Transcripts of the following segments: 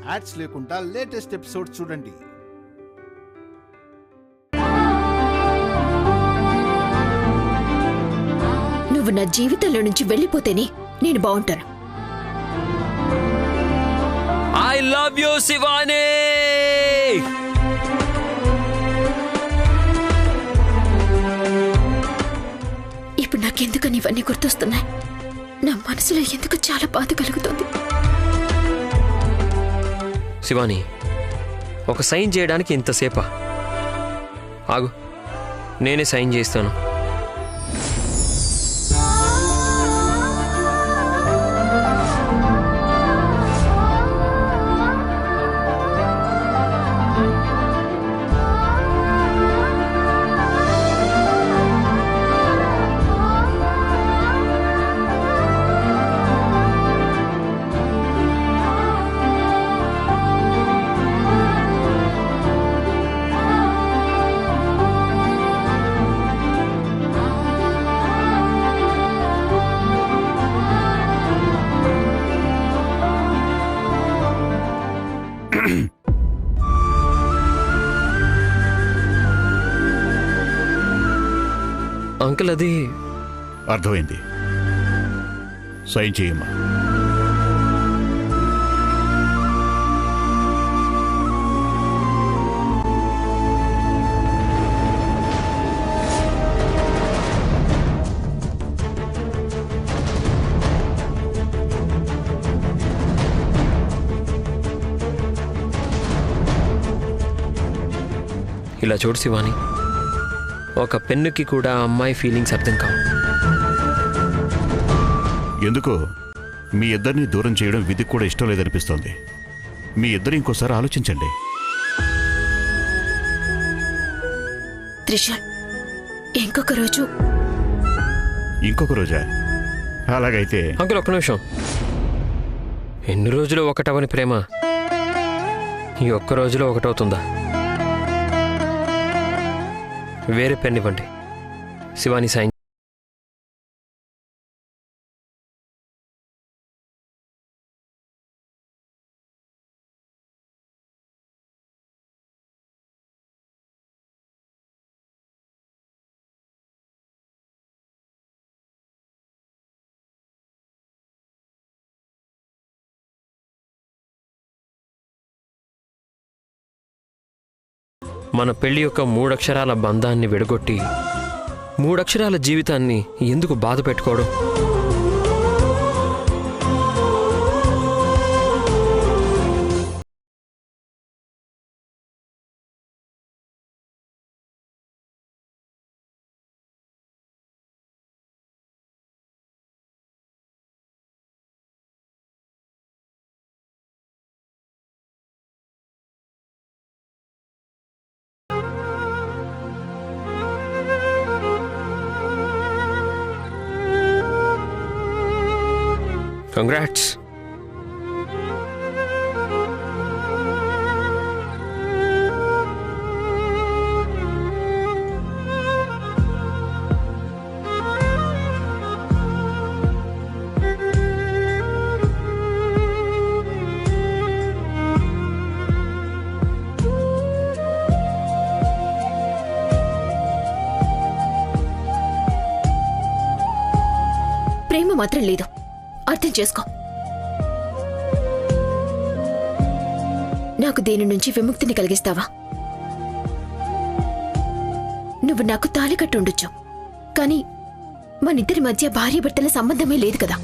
Ads లేకుండా latest episode చూడండి. నువ్వు నా జీవితంలో నుంచి వెళ్ళిపోతేనే నేను బాగుంటాను. I love you Shivani. ఇప్పుడు నాకెందుకని ఇవన్నీ గుర్తొస్తున్నాయి? నా మనసులో ఎందుకు చాలా బాధ కలుగుతుంది. శివాని, ఒక సైన్ చేయడానికి ఇంతసేపా? ఆగు, నేనే సైన్ చేస్తాను. అంకుల్, అది అర్థమైంది. సైన్ చేయమ్మా. ఇలా చూడు శివాని, ఒక పెన్నుకి కూడా అమ్మాయి ఫీలింగ్స్ అర్థం కావు. ఎందుకో మీ ఇద్దరిని దూరం చేయడం విధికి కూడా ఇష్టం లేదనిపిస్తోంది. మీ ఇద్దరు ఇంకోసారి ఆలోచించండి. త్రిషల్, ఇంకొక రోజా? అలాగైతే అంకుల్, ఒక్క నిమిషం. ఎన్ని రోజులు ఒకటవని ప్రేమ ఈ ఒక్క రోజులో ఒకటవుతుందా? వేరే పెన్ ఇవ్వండి. శివాని సైన్. మన పెళ్లి యొక్క 3 అక్షరాల బంధాన్ని విడగొట్టి 3 అక్షరాల జీవితాన్ని ఎందుకు బాధ పెట్టుకోవడం? కంగ్రాట్స్. ప్రేమ మాత్రం లేదు, అర్థం చేసుకో. నాకు దేని నుంచి విముక్తిని కలిగిస్తావా? నువ్వు నాకు తాళి కట్టి ఉండొచ్చు, కానీ మనిద్దరి మధ్య భార్యాభర్తల సంబంధమే లేదు కదా.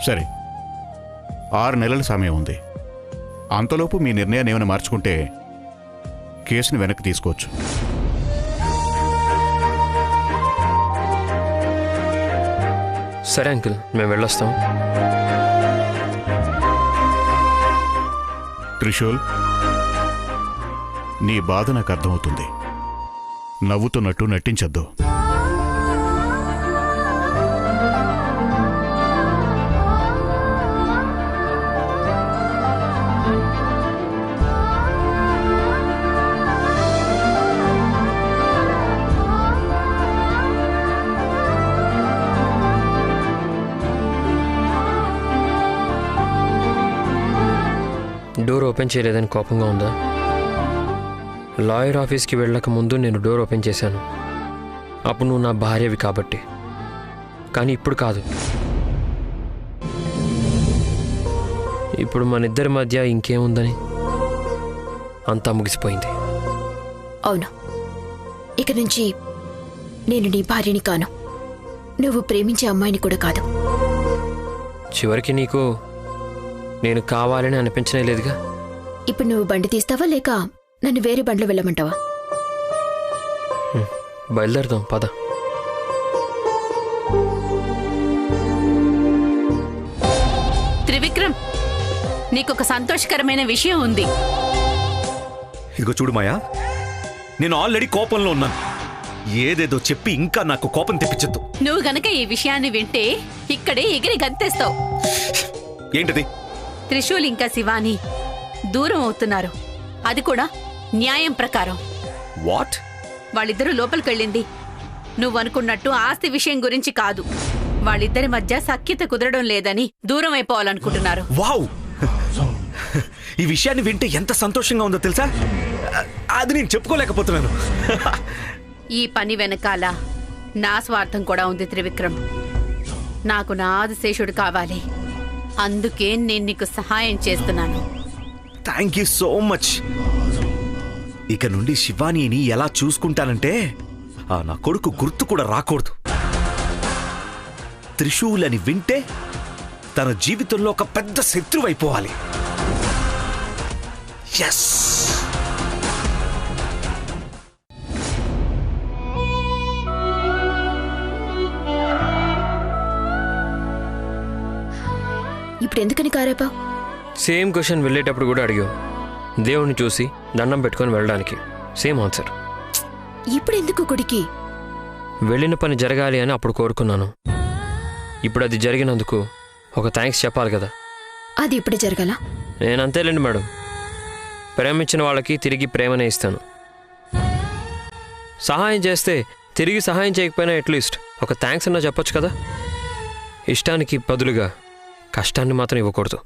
సరే, 6 నెలల సమయం ఉంది. అంతలోపు మీ నిర్ణయాన్ని ఏమైనా మార్చుకుంటే కేసుని వెనక్కి తీసుకోవచ్చు. సరే అంకుల్, మేము వెళ్ళొస్తాం. త్రిశూల్, నీ బాధ నాకు అర్థమవుతుంది. నవ్వుతున్నట్టు నటించొద్దు. డోర్ ఓపెన్ చేయలేదని కోపంగా ఉందా? లాయర్ ఆఫీస్కి వెళ్ళక ముందు నేను డోర్ ఓపెన్ చేశాను. అప్పుడు నువ్వు నా భార్యవి కాబట్టి. కానీ ఇప్పుడు కాదు. ఇప్పుడు మన ఇద్దరి మధ్య ఇంకేముందని? అంతా ముగిసిపోయింది. అవును, ఇక నుంచి నేను నీ భార్యని కాను, నువ్వు ప్రేమించే అమ్మాయిని కూడా కాదు. చివరికి నీకు నేను కావాలని అనిపించనే లేదుగా. ఇప్పుడు నువ్వు బండి తీస్తావా లేక నన్ను వేరే బండిలో వెళ్ళమంటావా? బయలుదేరదాం, పద. త్రివిక్రమ్, నీకొక సంతోషకరమైన విషయం ఉంది. ఇదిగో చూడు మాయా, నేను ఆల్రెడీ కోపంలో ఉన్నాను. ఏదేదో చెప్పి ఇంకా నాకు కోపం తెప్పించద్దు. నువ్వు గనక ఈ విషయాన్ని వింటే ఇక్కడే ఎగిరి గంతేస్తావు. ఏంటిది? త్రిశూల్ ఇంకా శివాని దూరం అవుతున్నారు, అది కూడా న్యాయం ప్రకారం. వాట్? వాళ్ళిద్దరూ లోపలికెళ్ళింది నువ్వు అనుకున్నట్టు ఆస్తి విషయం గురించి కాదు. వాళ్ళిద్దరి మధ్య సఖ్యత కుదరడం లేదని దూరం అయిపోవాలనుకుంటున్నారు. వావ్! ఈ విషయాన్ని వింటే ఎంత సంతోషంగా ఉందో తెలుసా? అది నేను చెప్పుకోలేకపోతున్నాను. ఈ పని వెనకాల నా స్వార్థం కూడా ఉంది త్రివిక్రమ్. నాకు నా ఆదిశేషుడు కావాలి, అందుకే నేను నీకు సహాయం చేస్తున్నాను. Thank you so much. ఇక నుండి శివానీని ఎలా చూసుకుంటానంటే నా కొడుకు గుర్తు కూడా రాకూడదు. త్రిశూల్ అని వింటే తన జీవితంలో ఒక పెద్ద శత్రువు అయిపోవాలి. ఎస్. ఇప్పుడు ఎందుకని కారేపా? సేమ్ క్వశ్చన్ వెళ్ళేటప్పుడు కూడా అడిగావు. దేవుణ్ణి చూసి దండం పెట్టుకొని వెళ్ళడానికి. Same answer. ఇప్పుడు ఎందుకు గుడికి? వెళ్ళిన పని జరగాలి అని అప్పుడు కోరుకున్నాను. ఇప్పుడు అది జరిగినందుకు ఒక థ్యాంక్స్ చెప్పాలి కదా. అది ఇప్పుడు జరగాల? నేనంతేలేండి మేడం. ప్రేమించిన వాళ్ళకి తిరిగి ప్రేమనే ఇస్తాను. సహాయం చేస్తే తిరిగి సహాయం చేయకపోయినా అట్లీస్ట్ ఒక థ్యాంక్స్ అన్నా చెప్పొచ్చు కదా. ఇష్టానికి బదులుగా కష్టాన్ని మాత్రం ఇవ్వకూడదు.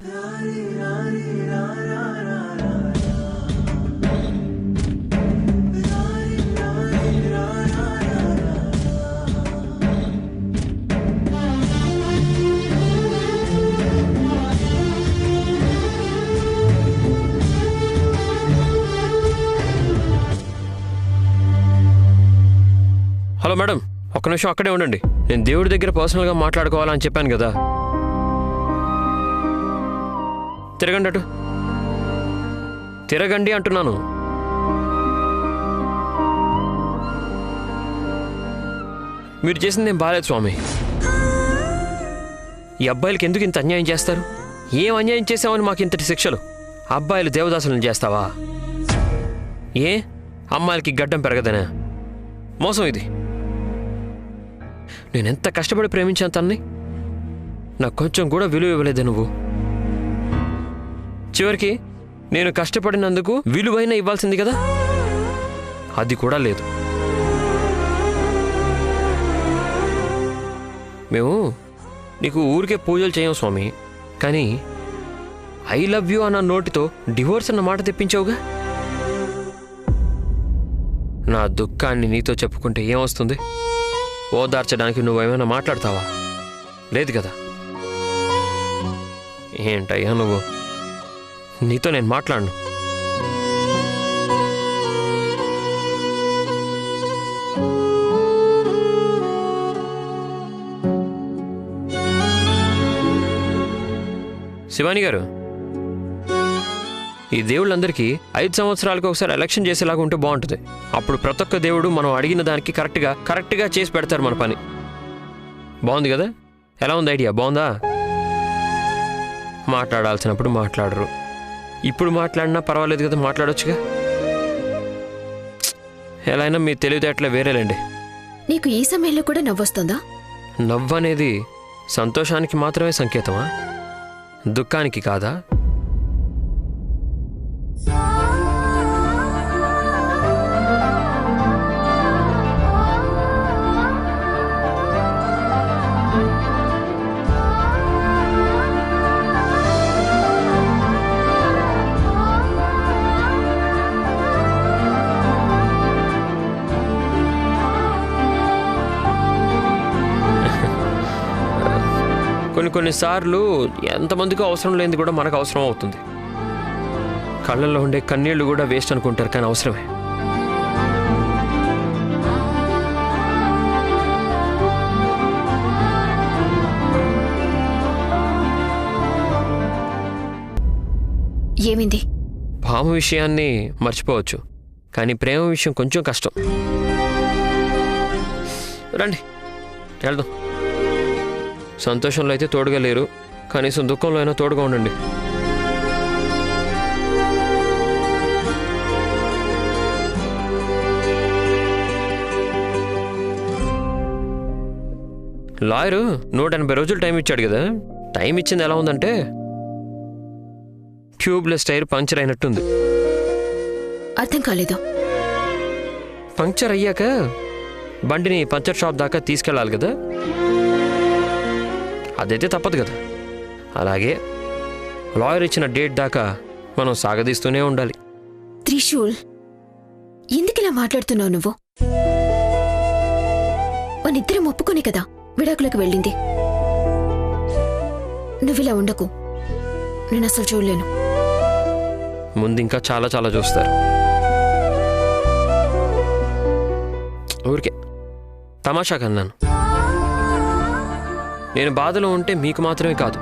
హలో మేడం, ఒక్క నిమిషం అక్కడే ఉండండి. నేను దేవుడి దగ్గర పర్సనల్గా మాట్లాడుకోవాలని చెప్పాను కదా. తిరగండి అటు. తిరగండి అంటున్నాను. మీరు చేసింది ఏం బాలేదు స్వామి. ఈ అబ్బాయిలకి ఎందుకు ఇంత అన్యాయం చేస్తారు? ఏం అన్యాయం చేసామని మాకు ఇంతటి శిక్షలు? అబ్బాయిలు దేవదాసులను చేస్తావా? ఏ అమ్మాయిలకి గడ్డం పెరగదనే మోసం ఇది. నేనెంత కష్టపడి ప్రేమించాను తన్ని, నాకు కొంచెం కూడా విలువ ఇవ్వలేదే నువ్వు. చివరికి నేను కష్టపడినందుకు విలువైన ఇవ్వాల్సింది కదా, అది కూడా లేదు. మేము నీకు ఊరికే పూజలు చేయం స్వామి, కానీ ఐ లవ్ యూ అన్న నోటితో డివోర్స్ అన్న మాట తెప్పించావుగా. నా దుఃఖాన్ని నీతో చెప్పుకుంటే ఏమొస్తుంది? ఓదార్చడానికి నువ్వేమైనా మాట్లాడతావా? లేదు కదా. ఏంటయ్యా నువ్వు, నీతో నేను మాట్లాడను. శివాని గారు, ఈ దేవుళ్ళందరికీ 5 సంవత్సరాలకు ఒకసారి ఎలక్షన్ చేసేలాగా ఉంటే బాగుంటుంది. అప్పుడు ప్రతి ఒక్క దేవుడు మనం అడిగిన దానికి కరెక్ట్గా చేసి పెడతారు మన పని. బాగుంది కదా? ఎలా ఉంది ఐడియా? బాగుందా? మాట్లాడాల్సినప్పుడు మాట్లాడరు. ఇప్పుడు మాట్లాడినా పర్వాలేదు కదా, మాట్లాడొచ్చుగా. ఎలా అయినా మీ తెలివితేటలే వేరేలేండి. నీకు ఈ సమయంలో కూడా నవ్వొస్తుందా? నవ్వు అనేది సంతోషానికి మాత్రమే సంకేతమా, దుఃఖానికి కాదా? కొన్నిసార్లు ఎంతమందికో అవసరం లేనిది కూడా మనకు అవసరం అవుతుంది. కళ్ళల్లో ఉండే కన్నీళ్లు కూడా వేస్ట్ అనుకుంటారు, కానీ అవసరమే. ఏమింది? భామ విషయాన్ని మర్చిపోవచ్చు, కానీ ప్రేమ విషయం కొంచెం కష్టం. రండి వెళ్దాం. సంతోషంలో అయితే తోడుగా లేరు, కనీసం దుఃఖంలో అయినా తోడుగా ఉండండి. లాయరు 180 రోజులు టైం ఇచ్చాడు కదా. టైం ఇచ్చింది ఎలా ఉందంటే ట్యూబ్లెస్ టైర్ పంక్చర్ అయినట్టుంది. అర్థం కాలేదు. పంక్చర్ అయ్యాక బండిని పంక్చర్ షాప్ దాకా తీసుకెళ్ళాలి కదా, అదైతే తప్పదు కదా. అలాగే లాయర్ ఇచ్చిన డేట్ దాకా మనం సాగదీస్తూనే ఉండాలి. త్రిశూల్, ఎందుకిలా మాట్లాడుతున్నావు నువ్వు? మనిద్దరం ఒప్పుకొని కదా విడాకులకు వెళ్ళింది. నువ్విలా ఉండకు, నేను అసలు చూడలేను. ముందు ఇంకా చాలా చాలా చూస్తారు. ఊరికే తమాషా కన్నాను. నేను బాధలో ఉంటే మీకు మాత్రమే కాదు,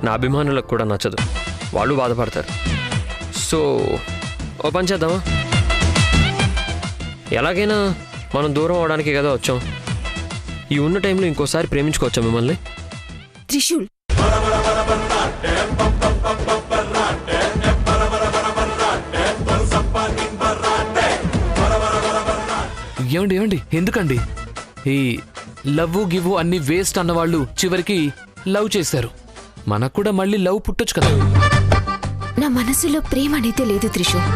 నా అభిమానులకు కూడా నచ్చదు, వాళ్ళు బాధపడతారు. సో ఓ పని చేద్దామా? ఎలాగైనా మనం దూరం అవడానికి కదా వచ్చాం. ఈ ఉన్న టైంలో ఇంకోసారి ప్రేమించుకోవచ్చా మిమ్మల్ని? త్రిశూల్, ఏమండి ఏమండి ఎందుకండి ఈ లవ్ గివ్ అన్ని వేస్ట్ అన్నవాళ్ళు చివరికి లవ్ చేశారు. మనకు కూడా మళ్ళీ లవ్ పుట్టొచ్చు కదా. నా మనసులో ప్రేమ అనేది లేదు త్రిశూల్.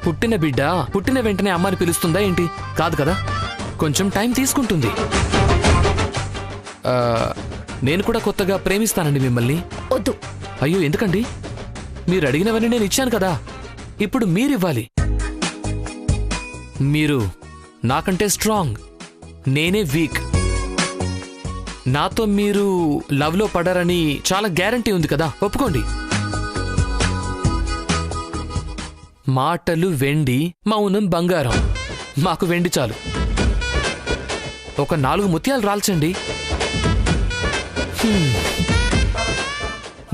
పుట్టిన బిడ్డ పుట్టిన వెంటనే అమ్మని పిలుస్తుందా ఏంటి? కాదు కదా, కొంచెం టైం తీసుకుంటుంది. నేను కూడా కొత్తగా ప్రేమిస్తానండి మిమ్మల్ని. వద్దు. అయ్యో ఎందుకండి? మీరు అడిగినవన్నీ నేను ఇచ్చాను కదా, ఇప్పుడు మీరివ్వాలి. మీరు నాకంటే స్ట్రాంగ్, నేనే వీక్. నాతో మీరు లవ్లో పడారని చాలా గ్యారంటీ ఉంది కదా, ఒప్పుకోండి. మాటలు వెండి, మౌనం బంగారం. మాకు వెండి చాలు. ఒక 4 ముత్యాలు రాల్చండి.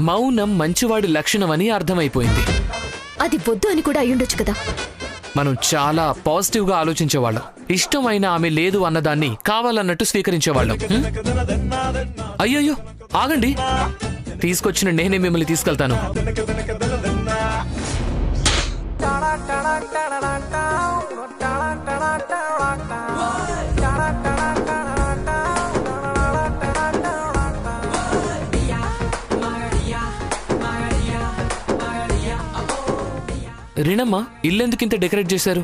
మౌనం మంచివాడి లక్షణమని అర్థమైపోయింది. అది వద్దు అని కూడా అయ్యుండొచ్చు కదా. మనం చాలా పాజిటివ్గా ఆలోచించేవాళ్ళం. ఇష్టమైన ఆమె లేదు అన్నదాన్ని కావాలన్నట్టు స్వీకరించేవాళ్ళం. అయ్యయ్యో ఆగండి, తీసుకొచ్చిన నేనే మిమ్మల్ని తీసుకెళ్తాను. రీనమ్మ, ఇల్లెందుకింత డెకరేట్ చేశారు?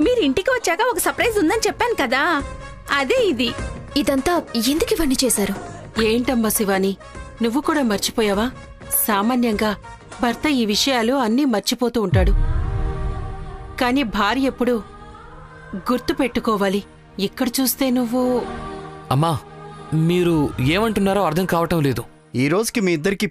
మీరు ఇంటికి వచ్చాక ఒక సర్ప్రైజ్ ఉందని చెప్పాను కదా, అదే ఇది. ఇదంతా ఎందుకు ఇవన్నీ చేశారు? ఏంటమ్మా శివాని, నువ్వు కూడా మర్చిపోయావా? సామాన్యంగా భర్త ఈ విషయాలు అన్నీ మర్చిపోతూ ఉంటాడు, కానీ భార్య ఎప్పుడు గుర్తు పెట్టుకోవాలి. ఇక్కడ చూస్తే నువ్వు... అమ్మా, మీరు ఏమంటున్నారో అర్థం కావటం లేదు. ఈ రోజుకి మీ ఇద్దరికి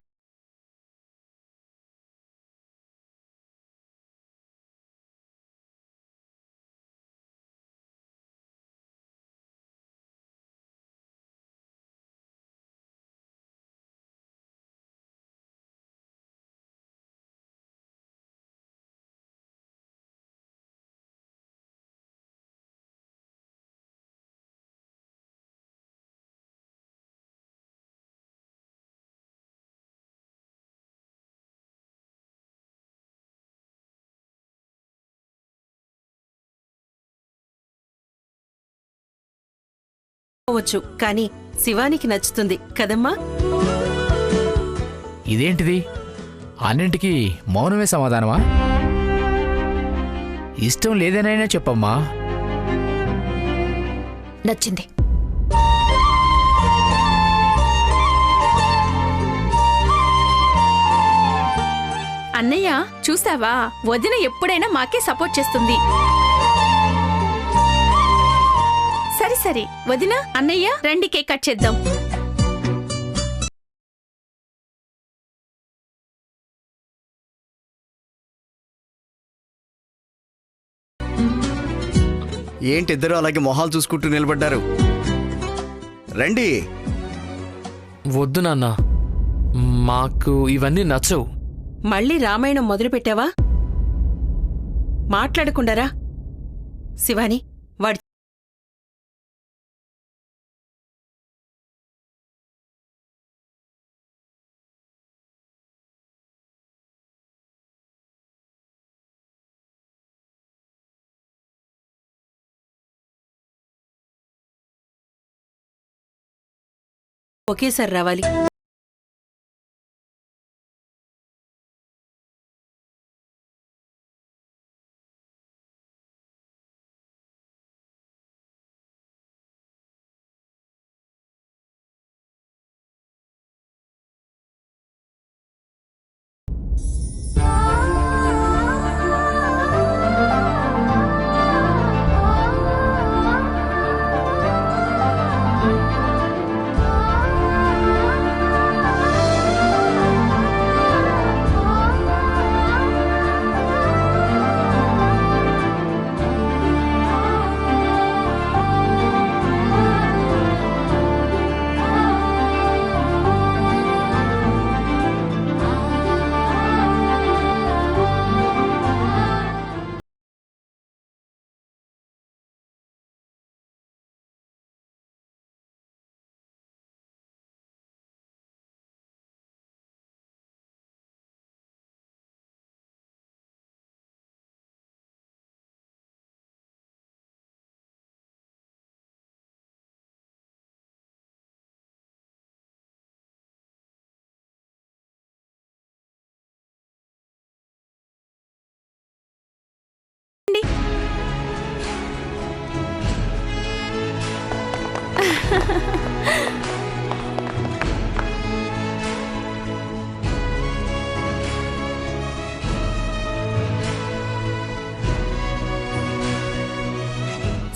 పోవచ్చు కానీ శివానికి నచ్చుతుంది కదమ్మా. ఇదేంటిది అన్నింటికీ మౌనమే సమాధానమా? ఇష్టం లేదనైనా చెప్పమ్మా. నచ్చింది. అన్నయ్య చూసావా, వదిన ఎప్పుడైనా మాకే సపోర్ట్ చేస్తుంది. సరే సరే వదిన, అన్నయ్య రండి కేక్ కట్ చేద్దాం. ఏంటి ఇద్దరు అలాగే మొహాలు చూసుకుంటూ నిలబడ్డారు? రండి. వద్దు నాన్న, మాకు ఇవన్నీ నచ్చవు. మళ్ళీ రామాయణం మొదలుపెట్టావా? మాట్లాడకుండారా. శివాని, వాడి ఒకేసారి రావాలి.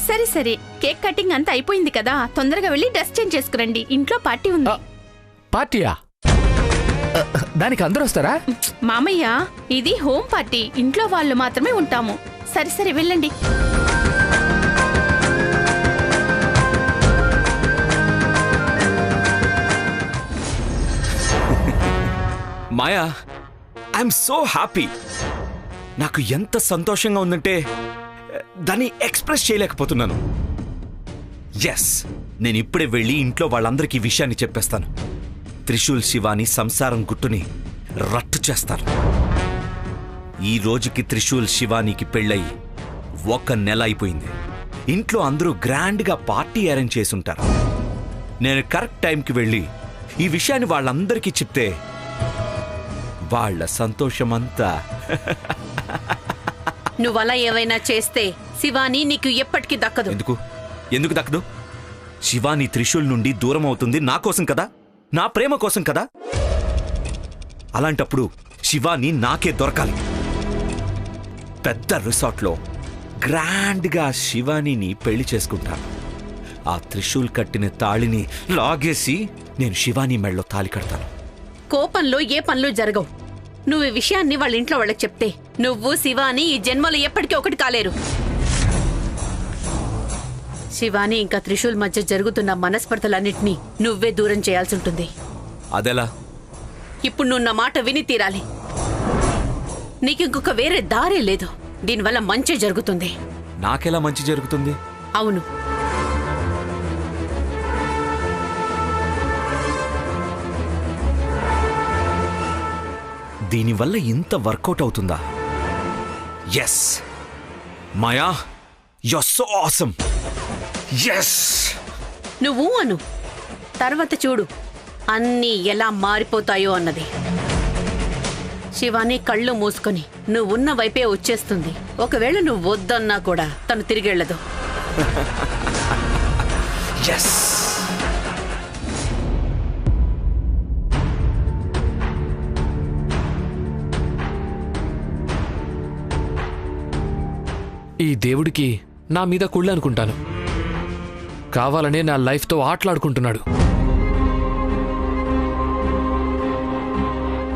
సరే సరే, కేక్ కటింగ్ అంతా అయిపోయింది కదా, తొందరగా వెళ్ళి డ్రెస్ చేంజ్ చేసుకురండి, ఇంట్లో పార్టీ ఉంది. పార్టీయా? దానికి అందరూ వస్తారా? మామయ్య, ఇది హోమ్ పార్టీ, ఇంట్లో వాళ్ళు మాత్రమే ఉంటాము. సరే సరే వెళ్ళండి. మాయా, ఐఎమ్ సో హ్యాపీ. నాకు ఎంత సంతోషంగా ఉందంటే దాన్ని ఎక్స్ప్రెస్ చేయలేకపోతున్నాను. ఎస్, నేను ఇప్పుడే వెళ్ళి ఇంట్లో వాళ్ళందరికీ ఈ విషయాన్ని చెప్పేస్తాను. త్రిశూల్ శివాని సంసారం గుట్టుని రట్టు చేస్తాను. ఈ రోజుకి త్రిశూల్ శివానికి పెళ్ళయి 1 నెల అయిపోయింది. ఇంట్లో అందరూ గ్రాండ్గా పార్టీ అరేంజ్ చేసుంటారు. నేను కరెక్ట్ టైంకి వెళ్ళి ఈ విషయాన్ని వాళ్ళందరికీ చెప్తే వాళ్ళ సంతోషమంతా. నువ్వలా ఏవైనా చేస్తే శివాని నీకు ఎప్పటికీ దక్కదు. ఎందుకు దక్కదు? శివాని త్రిశూల్ నుండి దూరం అవుతుంది నా కోసం కదా, నా ప్రేమ కోసం కదా. అలాంటప్పుడు శివాని నాకే దొరకాలి. పెద్ద రిసార్ట్లో గ్రాండ్గా శివానీని పెళ్లి చేసుకుంటాను. ఆ త్రిశూల్ కట్టిన తాళిని లాగేసి నేను శివాని మెళ్ళలో తాళి కడతాను. కోపంలో ఏ పనులు జరగవు. నువ్వు ఈ విషయాన్ని వాళ్ళ ఇంట్లో వాళ్ళకి చెప్తే నువ్వు శివాని ఈ జన్మలో ఎప్పటికీ ఒకటి కాలేరు. శివాని ఇంకా త్రిశూల్ మధ్య జరుగుతున్న మనస్పర్ధలన్నిటినీ నువ్వే దూరం చేయాల్సి ఉంటుంది. అదెలా? ఇప్పుడు నువ్వు నా మాట విని తీరాలి. నీకింకొక వేరే దారే లేదు. దీనివల్ల మంచి జరుగుతుంది. నాకెలా మంచి జరుగుతుంది? అవును, దీనివల్ల ఇంత వర్కౌట్ అవుతుందా? Yes Maya, you are so awesome. Yes, నువ్వు అను, తర్వాత చూడు అన్నీ ఎలా మారిపోతాయో అన్నది. శివాని కళ్ళు మూసుకొని నువ్వున్న వైపే వచ్చేస్తుంది. ఒకవేళ నువ్వు వద్దన్నా కూడా తను తిరిగెళ్ళదు. ఈ దేవుడికి నా మీద కుళ్ళు అనుకుంటాను. కావాలనే నా లైఫ్తో ఆటలాడుకుంటున్నాడు.